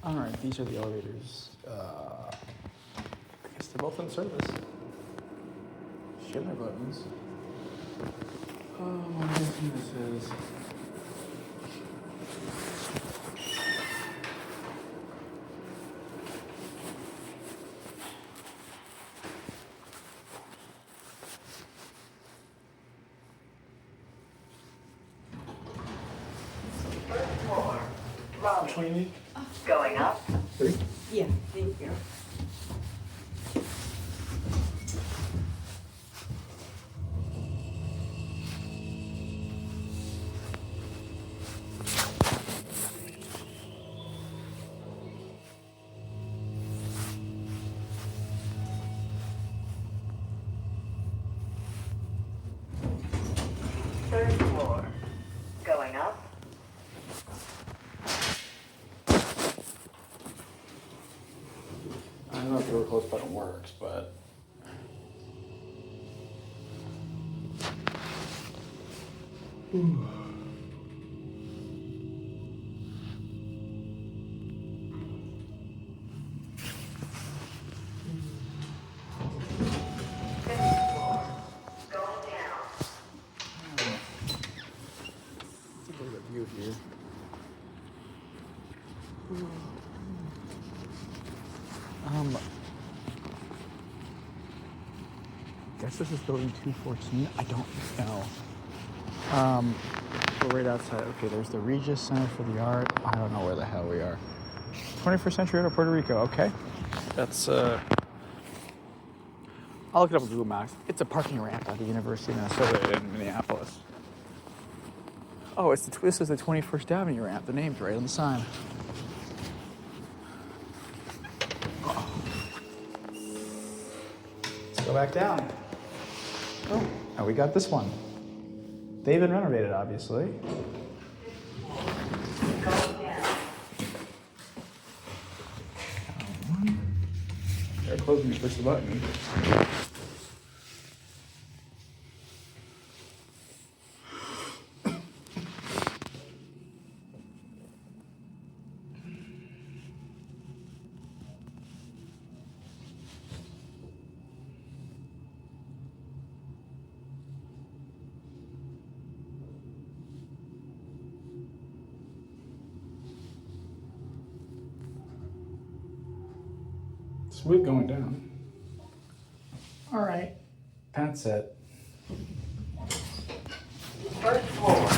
All right, these are the elevators. I guess they're both in service. Schindler buttons. I'm guessing this is. First floor, Which one you need? going up. 3? Yeah, thank you. Third floor, going up. I don't know if the door close button works, but. Fifth floor, going down. Let's look at the view here. Guess this is building 214. I don't know. We're right outside. Okay, there's the Regis Center for the Art. I don't know where the hell we are. 21st Century Art of Puerto Rico. Okay, that's I'll look it up on Google Maps. It's a parking ramp at the University of Minnesota in Minneapolis. Oh, this is the 21st Avenue ramp. The name's right on the sign. Let's go back down. Oh, and we got this one. They've been renovated, obviously. Going down. They're closing me. Push the button. Smooth going down. All right, that's it. First floor,